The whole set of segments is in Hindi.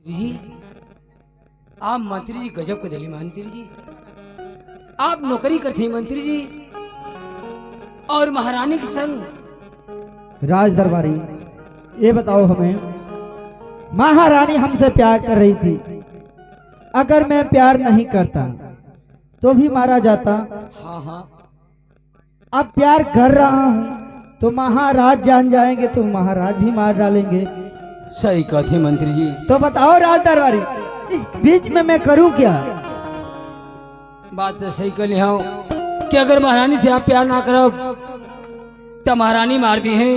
जी आप मंत्री जी गजब के दिली मंत्री जी, आप नौकरी करते हैं मंत्री जी और महारानी के संग। राज दरबारी ये बताओ हमें, महारानी हमसे प्यार कर रही थी, अगर मैं प्यार नहीं करता तो भी मारा जाता। हाँ हाँ अब प्यार कर रहा हूँ तो महाराज जान जाएंगे तो महाराज भी मार डालेंगे। सही कहते मंत्री जी। तो बताओ राज दरबारी, इस बीच में मैं करूं क्या? बात तो सही कर लिया कि अगर महारानी से आप प्यार ना करो तो महारानी मार दी है,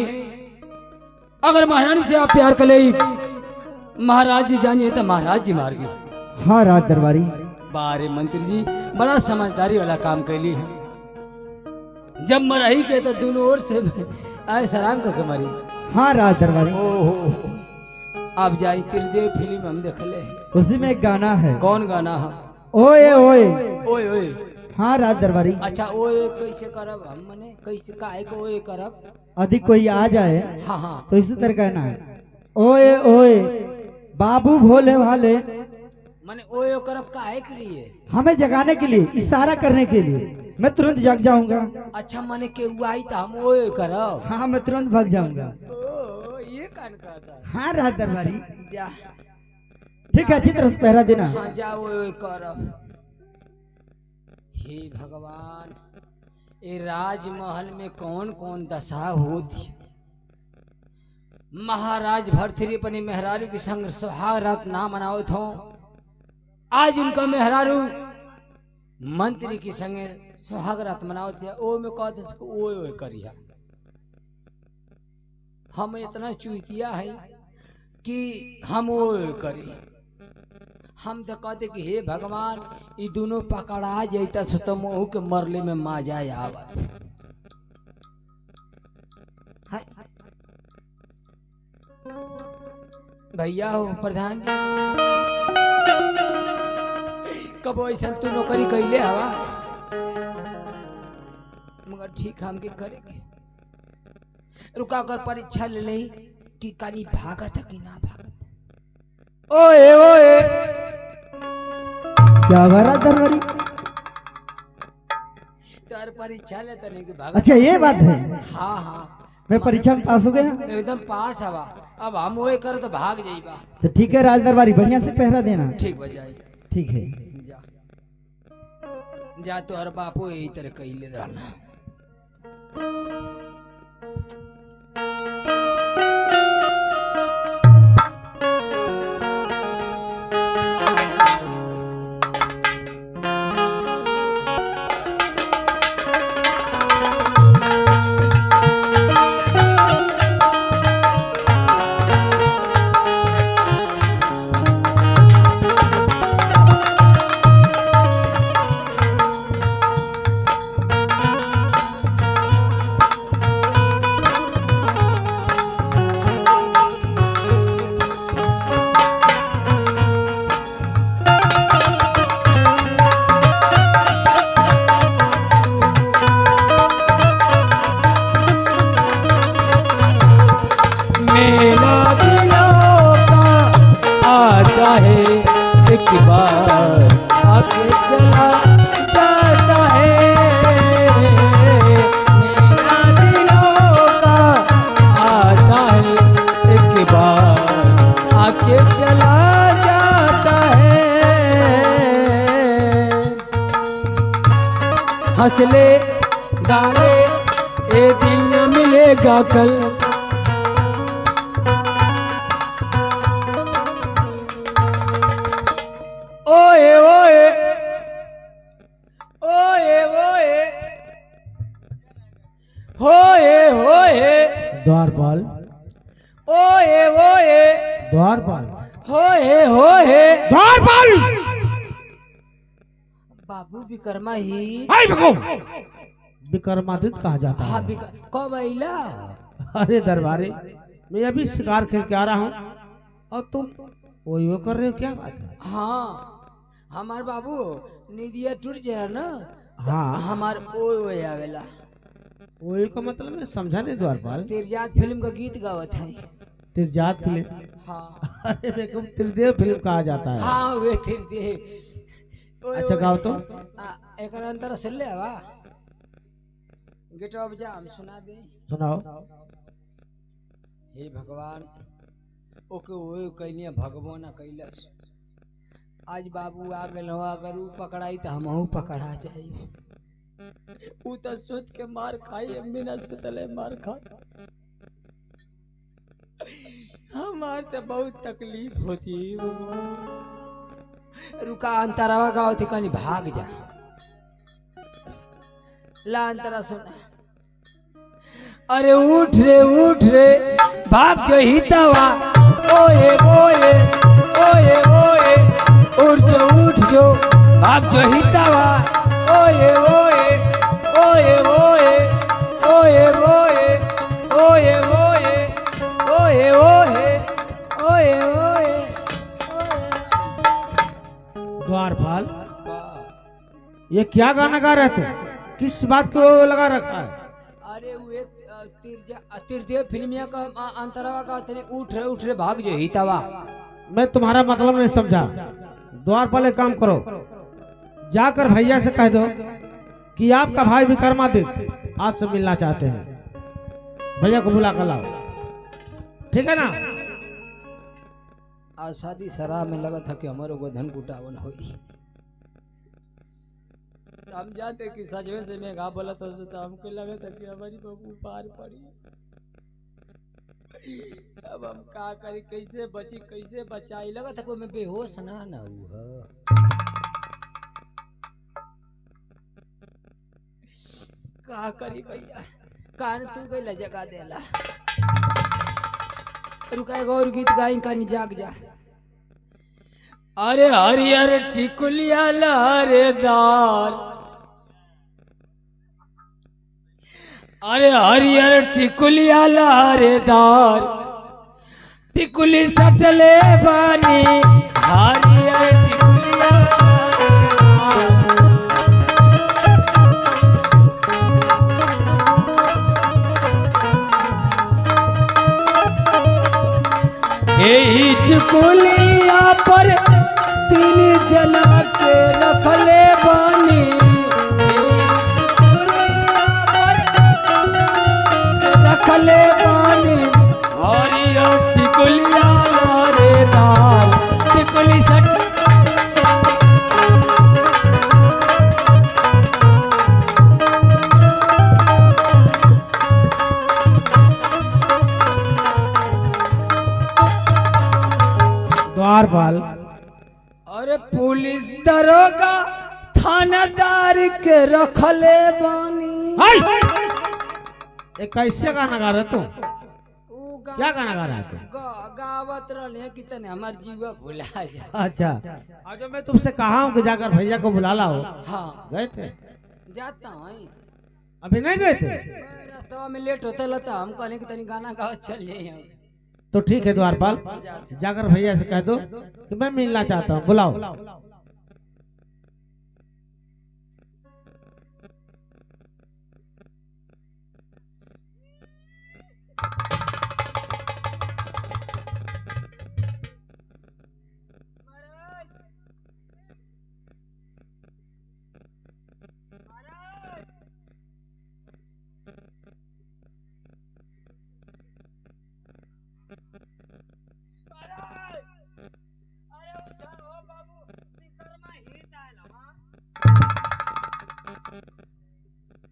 अगर महारानी से आप प्यार कर ले महाराज जी जानिए तो महाराज जी मार दी। हाँ राज दरबारी, बारे मंत्री जी बड़ा समझदारी वाला काम कैली है। जब मरही के तो दोनों ओर से आए सलाम का मरी। हाँ राज दरबारी, ओहो आप जाई त्रिदेव फिल्म हम देख ले, उसी में एक गाना है। कौन गाना है? ओए ओए। ओए ओए। हाँ राज दरबारी। अच्छा ओए कैसे करब हम, मने कैसे काहे को ओए करब? अधिक कोई आ जाए हाँ हाँ तो इसी तरह कहना है, ओए ओए बाबू भोले भाले। मने ओए करब काहे के लिए? हमें जगाने के लिए, इशारा करने के लिए। मैं तुरंत जग जाऊंगा। अच्छा मने के आई तो हम ओए करब। हाँ मैं तुरंत भाग जाऊंगा। ओ ये कान कहता है। हाँ राज दरबारी, जा ठीक है, अच्छी तरह से पहरा देना। हाँ जा ओए करब। हे भगवान, ये राजमहल में कौन कौन दशा होती। महाराज भरथरी अपनी मेहरारू के संग सुहाग रात ना मनावत हो, आज उनका मेहरारू मंत्री के संगे सुहाग रात मनावत है। ओ में कहते ओए ओए करिया। हम इतना चूतिया है कि हम ओए करी। हम तो कहते कि हे भगवान ये दोनों पकड़ा जाता सो तो मोह के मरले में माजा आवत। भैया हो प्रधान कब ऐसा तू नौकरी कैले हवा, मगर ठीक हमके करेंगे। रुका कर परीक्षा ले ले कि कानी भागत है कि ना भागत। ओए ओए क्या भरा दरबारी? तार परीक्षा ले तने की भागत। अच्छा ये बात है। हाँ हाँ मैं परीक्षा में पास हो गया, एकदम पास हवा। अब हम ओए कर तो भाग जाइबा। तो ठीक है राज दरबारी, बढ़िया से पहरा देना। ठीक बजाई। ठीक है। जा जा तो हर बापू यही तरह कैले रहना। मेला दिलों का आता है एक बार आके चला जाता है। मेला दिलों का आता है एक बार आके चला जाता है। हंस ले गाने ये दिल न मिलेगा कल। ओए ओए ओए ओए होए होए द्वारपाल, ओए ओए द्वारपाल, होए होए द्वारपाल। बाबू विक्रमा ही विक्रमादित्य कहा जाता हाँ है। कब आइला? अरे दरबारी, मैं अभी शिकार करके आ रहा हूँ और तुम वो कर रहे हो, क्या बात है? हाँ हमार बाबू निदिया टूट जाए ना। हाँ हमार ओए आवेला। ओए का मतलब मैं समझा नहीं द्वारपाल। तेरजात फिल्म का गीत गावत है। त्रिजात फिल्म। हाँ अरे बेगम त्रिदेव फिल्म कहा जाता है। हाँ वे त्रिदेव। अच्छा गाओ तो। एक अंतर सुन ले हवा गिटार बजा हम सुना दे। सुनाओ। हे भगवान ओके वो कहलिए भगवान कैलस आज बाबू आ गए हो अगर ऊ पकड़ाई तो हमहू पकड़ा जाए। ऊ तो सोच के मार खाई अम्मी ना सुतले मार खाई। हमार तो बहुत तकलीफ होती रुका अंतरावा गाँव थी कहीं भाग जा ला अंतरा सुना। अरे उठ रे भाग जो हितावा ओए ओए ओए ओए उठ जो भाग जो हितावा ओए ओए ओए ओए ओए ओए ओए ओए ओए ओए ओए ओए। द्वारपाल ये क्या गाना गा रहे तू? किस बात को लगा रखा है? अरे वे त्रिदेव फिल्मिया का अंतरावा का उठ रे भाग जो हितावा। मैं तुम्हारा मतलब नहीं समझा। द्वारपाल एक काम करो, जाकर भैया से कह दो कि आपका भाई विक्रमादित्य आपसे मिलना चाहते हैं। भैया को बुला कर लाओ, ठीक है ना? आज शादी शराब में लगा था कि हमारे गोधन कुटावन हुई। हम जाते कि सजवे से मैं गा बोला तो हमको लगा था कि हमारी बहू पार पड़ी। अब हम का करी कैसे बची कैसे बचाई लगा था कोई मैं बेहोश ना हुआ। का करी भैया कान तू गई जगा देला। रुकाएगा और गीत गाई का जाग जा। अरे हरियर टिकुलिया लहरेदार अरे हरियर टिकुलिया लहरेदार टिकुली सटले बानी हरियर टिकुलिया यही टिकुलिया पर तीन जना के रखले बानी। रखले पानी हरियर टिकुलिया लहरेदार टिकुली सट द्वारपाल अरे पुलिस दरोगा थानादार के रखले बानी। ये कैसे गाना गा रहे तू? क्या गाना गा रहा है तू? गावत रहे कि तने हमार जीवा भुला जा। अच्छा आज मैं तुमसे कहा हूँ कि जाकर भैया को बुला लाओ। हाँ गए थे? जाता हूँ अभी नहीं गए थे? रास्ता में लेट होता लता हम कहने कि तनी गाना गावत चल जाए। तो ठीक है द्वारपाल, जाकर भैया से कह दो कि मैं मिलना चाहता हूँ, बुलाओ।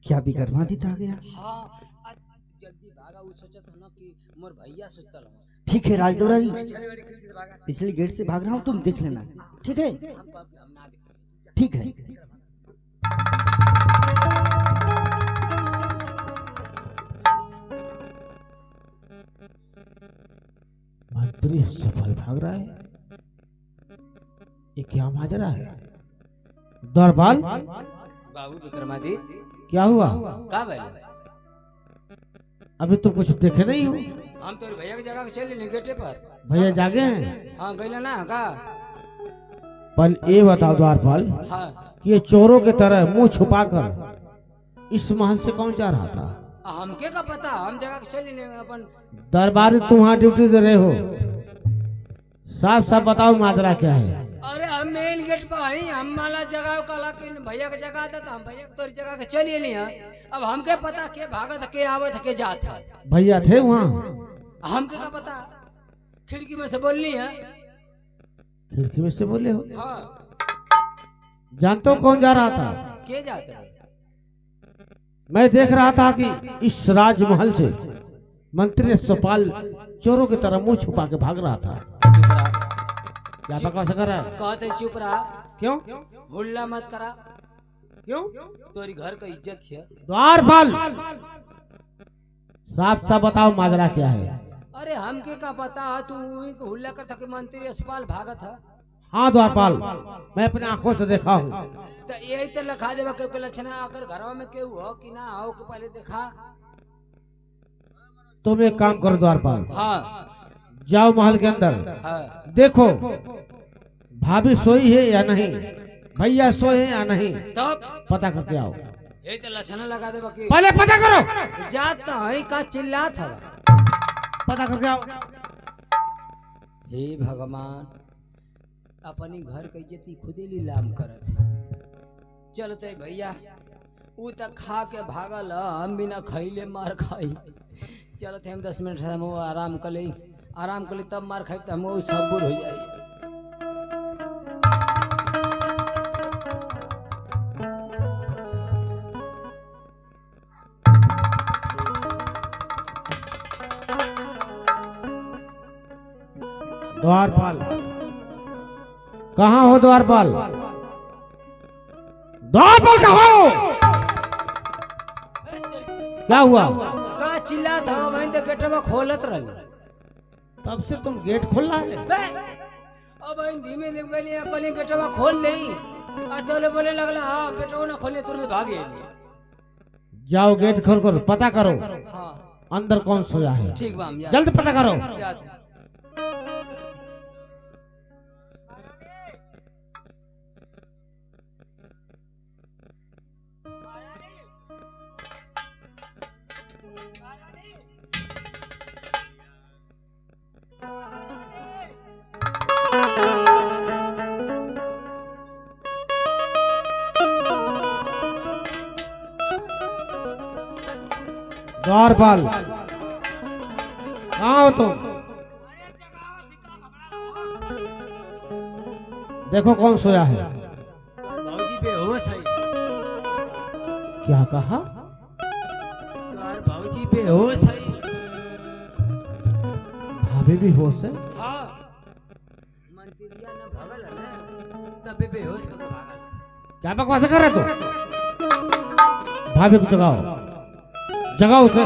क्या विक्रमादित्य आ गया? हाँ जल्दी भागा वो सोचा था ना कि मोर भैया सुतल हो। ठीक है राजदौरारी, पिछली वाली खिड़की से भागा। पिछली गेट से भाग रहा हूँ, तुम देख लेना, ठीक है? हम ना दिखा। ठीक है। मंत्री सफल भाग रहा है, ये क्या माजरा है? द्वारपाल बाबू विक्रमादित्य क्या हुआ? का भाई अभी तुम कुछ देखे नहीं हो? हम तो भैया की जगह चले गेटे पर। भैया जागे हैं? हाँ गईला ना का। पर ये बताओ द्वारपाल, हाँ ये चोरों की तरह मुंह छुपाकर इस महल से कौन जा रहा था? हमके का पता, हम जगह के चल लेंगे अपन। दरबारी तुम वहाँ ड्यूटी दे रहे हो, साफ साफ बताओ माजरा क्या है। अरे हम मेन गेट पर आई, हम माला जगह कला कि भैया के जगह था तो हम भैया के तोरी जगह के चलिए नहीं है। अब हमके पता के भागत के आवत के जात है। भैया थे वहाँ? हमके का पता, खिड़की में से बोलनी है। खिड़की में से बोले हो? हाँ। जानते हो कौन जा रहा था? के जाते? मैं देख रहा था कि इस राजमहल से मंत्री सपाल चोरों की तरह मुंह छुपा के भाग रहा था। चुप रहा। क्या बकवास कर रहा है? कहते चुप रहा। क्यों? हुल्ला मत करा। क्यों? तोरी घर का इज्जत है। द्वारपाल साफ साफ बताओ माजरा क्या है। अरे हमके का पता है, तू हुल्ला कर था कि मंत्री यशपाल भागत है। हाँ द्वारपाल, मैं अपने आंखों से देखा हूँ। तो यही तो लखा देवा के लक्षण आकर घर में के हो कि ना हो के पहले देखा। तुम एक काम करो द्वारपाल, हाँ जाओ महल के अंदर, हाँ देखो भाभी सोई है या नहीं, भैया सोए हैं या नहीं, तब पता करके आओ। यही तो लक्षण लगा देवा कि पहले पता करो। जात है का चिल्ला था। पता करके आओ। हे भगवान, अपनी घर के इज्जत खुदे लीलाम करत। चलते भैया, ऊ तक खा के भागल, हम बिना खैले मार खाई। चलते हम 10 मिनट से हम आराम कर ली, तब मार खाई तो हम सब बुर हो जाए। द्वारपाल कहाँ हो? द्वारपाल, द्वारपाल कहाँ हो? क्या हुआ? का चिल्ला था वहीं तो गेटवा खोलत रही। तब से तुम गेट खोल रहा है? अब धीमे धीमे गली कली गेटवा खोल नहीं, तो बोले लगला हाँ गेटवा ना खोले तुरंत भागे। जाओ गेट खोल कर पता करो। हाँ अंदर कौन सोया है? ठीक बा, हम जल्द पता करो। जाते। द्वारपाल कहाँ हो तुम? देखो कौन सोया है। भाजी बेहोश है। क्या कहा? तुम्हार भाजी बेहोश है। भाभी भी होश है? हाँ, मंत्रिया न भागल है ना, तबे बेहोश होकर भागल। क्या बकवास कर रहे तुम? भाभी को जगाओ, जगाओ उसे।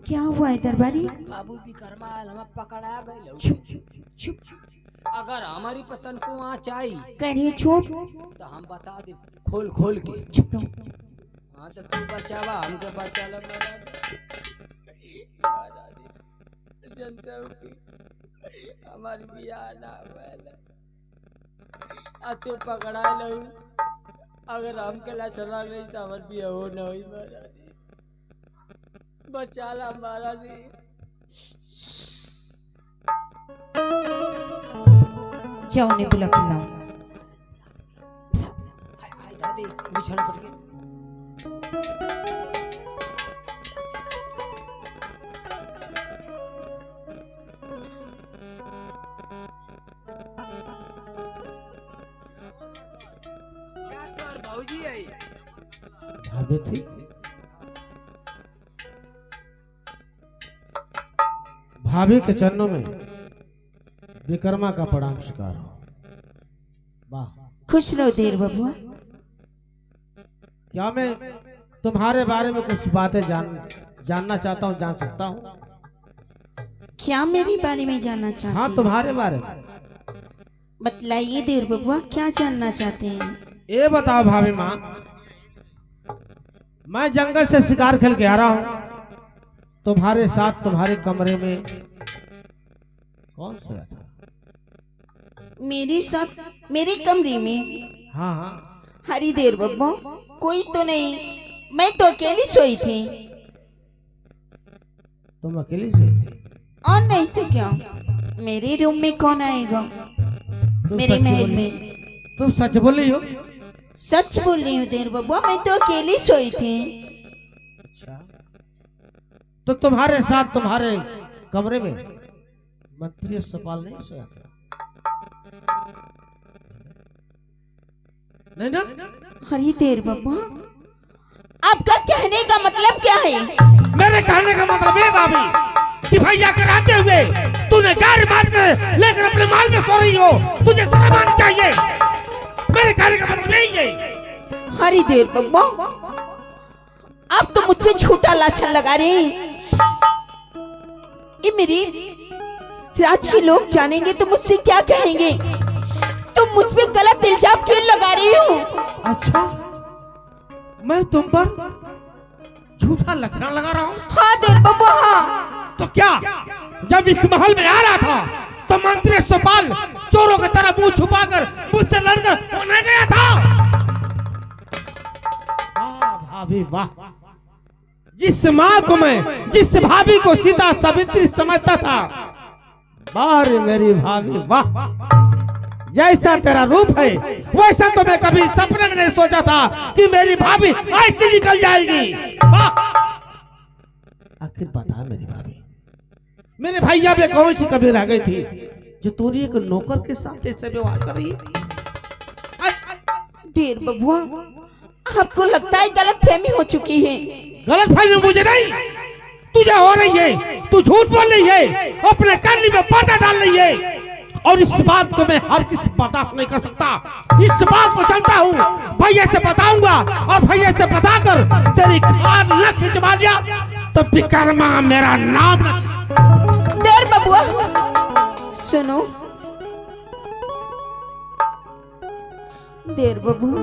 क्या हुआ है दरबारी? बाबू विकर्मा हम पकड़ा गए। चुप चुप। अगर हमारी पतन को आँच आई करिए चुप। तो हम बता दे खोल खोल के। चुप रहो। हाँ तो तू बचावा, हमके बचा लो। जनता हमारी बियाह ना हुआ, तू पकड़ा लो। अगर हमके ला चला नहीं तो हमारी बियाह हो ना हुई। बचा ला महाराज। जाओ ने बुला बुलाओ। दादी बिछाना पड़ गया। क्या कर भाऊजी आई? भाभी थी? भाभी के चरणों में विकर्मा का प्रणाम स्वीकार हो। वाह, खुश रहो देर बबुआ। क्या मैं तुम्हारे बारे में कुछ बातें जानना चाहता हूँ, जान सकता हूँ? क्या मेरे बारे में जानना चाहते हाँ, हैं? तुम्हारे बारे में बतलाइए देर बबुआ, क्या जानना चाहते हैं? ये बताओ भाभी माँ, मैं जंगल से शिकार खेल के आ रहा हूँ, तुम्हारे साथ तुम्हारे कमरे में कौन सोया था? मेरे साथ मेरे कमरे में? हाँ हाँ। हरी देर बब्बा, कोई तो नहीं, मैं तो अकेली सोई थी। तुम अकेली सोई थी? और नहीं तो क्या, मेरे रूम में कौन आएगा, मेरे महल में। तुम सच बोल रही हो? सच बोल रही हूँ देर बब्बा, मैं तो अकेली सोई थी। अच्छा, तो तुम्हारे साथ तुम्हारे कमरे में मंत्री सपाल नहीं सोया था? नहीं ना? हरी देर बब्बा, आपका कहने का मतलब क्या है? मेरे कहने का मतलब है भाभी कि भैया के रहते हुए तूने गाड़ी मार कर लेकर अपने माल में सो रही हो, तुझे शर्म आनी चाहिए। मेरे कहने का मतलब यही है। हरी देर बब्बा, आप तो मुझ पे झूठा लाछन लगा रहे हैं। ये मेरी राज के लोग जानेंगे तो मुझसे क्या कहेंगे? तुम मुझ पे गलत इल्जाम क्यों लगा रही हो? अच्छा, मैं तुम पर झूठा लक्षण लगा रहा हूँ? हाँ देर बब्बा, हाँ। तो क्या जब इस महल में आ रहा था तो मंत्री सपाल चोरों की तरह मुंह छुपाकर मुझसे लड़कर होने गया था? भाभी वाह, जिस माँ को मैं, जिस भाभी को सीता सावित्री समझता था, बारे मेरी भाभी वाह, जैसा तेरा रूप है वैसा तो मैं कभी सपने में नहीं सोचा था कि मेरी भाभी ऐसी निकल जाएगी। आखिर बता मेरी भाभी, मेरे भैया में कौन सी कमी रह गई थी जो तूने एक नौकर के साथ ऐसे व्यवहार कर रही है? देर बबुआ, आपको लगता है गलत फहमी हो चुकी है। गलत फहमी मुझे नहीं, तुझे हो रही है। तू झूठ बोल रही है, अपने करनी में पर्दा डाल रही है, और इस बात को मैं हर किसी बर्दाश्त नहीं कर सकता। इस बात को चलता हूँ, भैया से बताऊंगा, और भैया से बताकर तेरी खाद न खिंचवा दिया तो विक्रमा मेरा नाम न। देर बबुआ सुनो, देर बबुआ,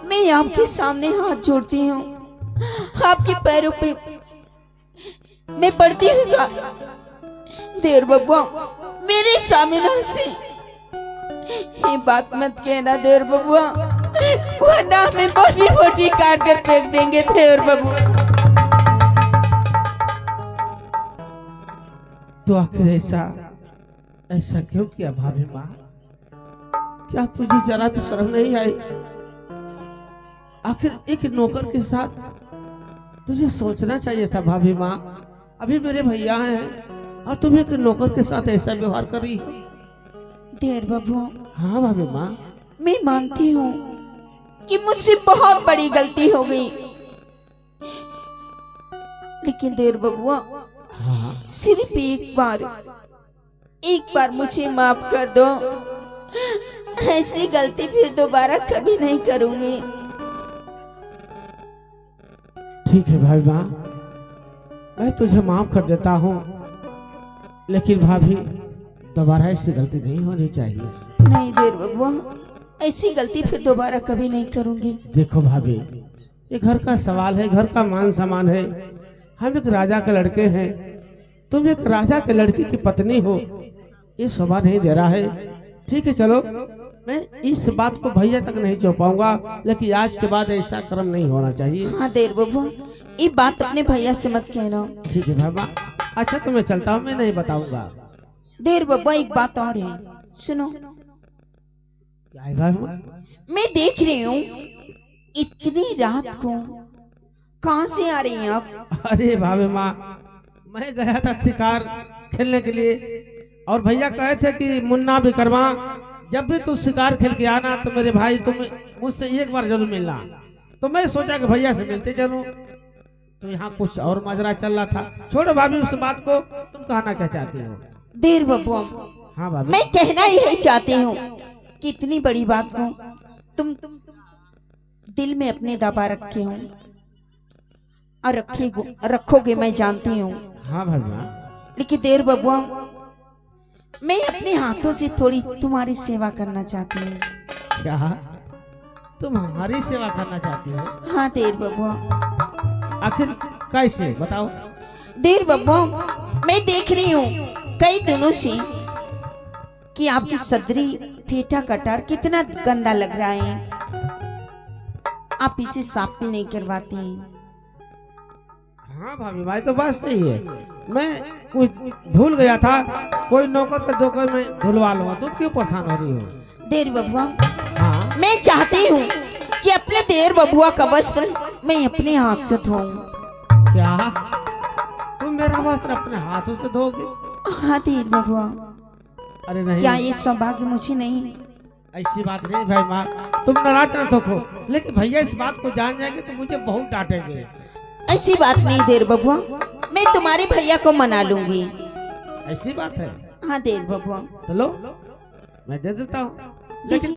मैं आपके सामने हाथ जोड़ती हूँ, आपके पैरों पे मैं पड़ती हूँ। देर बबुआ, मेरे सामने से ये बात मत कहना देर बबुआ, वरना हमें बोटी बोटी काट कर फेंक देंगे देर बबुआ। तो आखिर ऐसा क्यों किया भाभी माँ? क्या तुझे जरा भी शर्म नहीं आई? आखिर एक नौकर के साथ तुझे सोचना चाहिए था भाभी माँ। अभी मेरे भैया हैं और तुम एक नौकर के साथ ऐसा व्यवहार कर रही हो। देर बबुआ, हाँ भाभी माँ, मैं मानती हूँ कि मुझसे बहुत बड़ी गलती हो गई, लेकिन देर बबुआ हाँ सिर्फ एक बार मुझे माफ कर दो। ऐसी गलती फिर दोबारा कभी नहीं करूंगी। ठीक है भाभी माँ, मैं तुझे माफ कर देता हूँ, लेकिन भाभी दोबारा ऐसी गलती नहीं होनी चाहिए। नहीं देर बबुआ, ऐसी गलती फिर दोबारा कभी नहीं करूंगी। देखो भाभी, ये घर का सवाल है, घर का मान सम्मान है। हम एक राजा के लड़के हैं, तुम एक राजा के लड़की की पत्नी हो, ये शोभा नहीं दे रहा है। ठीक है चलो, मैं इस बात को भैया तक नहीं छुपाऊंगा, लेकिन आज के बाद ऐसा कर्म नहीं होना चाहिए। हाँ देर बबुआ, ये बात अपने भैया से मत कहना। ठीक है भाई। अच्छा तो मैं चलता हूँ, मैं नहीं बताऊंगा। देर बबुआ, एक बात और है, सुनो। क्या है भाई? मैं देख रही हूँ इतनी रात को कहाँ से आ रही हैं आप? अरे भाभी माँ, मैं गया था शिकार खेलने के लिए, और भैया कहे थे कि मुन्ना विक्रमा, जब भी तू शिकार खेल के आना तो मेरे भाई तुम मुझसे एक बार जरूर मिलना। तो मैं सोचा कि भैया से मिलते चलूं, तो यहाँ कुछ और मजरा चल रहा था। छोड़ो भाभी उस बात को, तुम कहना क्या चाहती हो? देर बबुआ, हाँ भाभी, मैं कहना यही चाहती हूँ कि इतनी बड़ी बात को तुम दिल में अपने दबा रखे हो। और रखोगे मैं जानती हूँ, हाँ भैया। लेकिन देर बबुआ मैं अपने हाथों से थोड़ी तुम्हारी सेवा करना चाहती हूँ। क्या तुम हमारी सेवा करना चाहती हो? हाँ देर बबुआ। आखिर कैसे बताओ? देर बबुआ मैं देख रही हूँ कई दिनों से कि आपकी सदरी फेटा कटार कितना गंदा लग रहा है, आप इसे साफ भी नहीं करवाती हैं। हाँ भाभी भाई तो बात सही है, मैं कुछ भूल गया था, कोई नौकर के धोकर में धुलवा लूंगा, तुम क्यों परेशान हो रही हो? देर बबुआ हाँ मैं चाहती हूँ कि अपने देर बबुआ का वस्त्र मैं अपने हाथ से धोऊं। क्या तुम मेरा वस्त्र अपने हाथों से धोगे? हाँ देर बबुआ, अरे नहीं, क्या ये सौभाग्य मुझे नहीं? ऐसी बात नहीं भाई माँ, तुम नाराज न हो, लेकिन भैया इस बात को जान जाएंगे तो मुझे बहुत डांटेंगे। ऐसी बात नहीं देर बबुआ, मैं तुम्हारे भैया को मना लूंगी। ऐसी बात है? हाँ देर बबुआ। चलो मैं दे देता हूँ, इस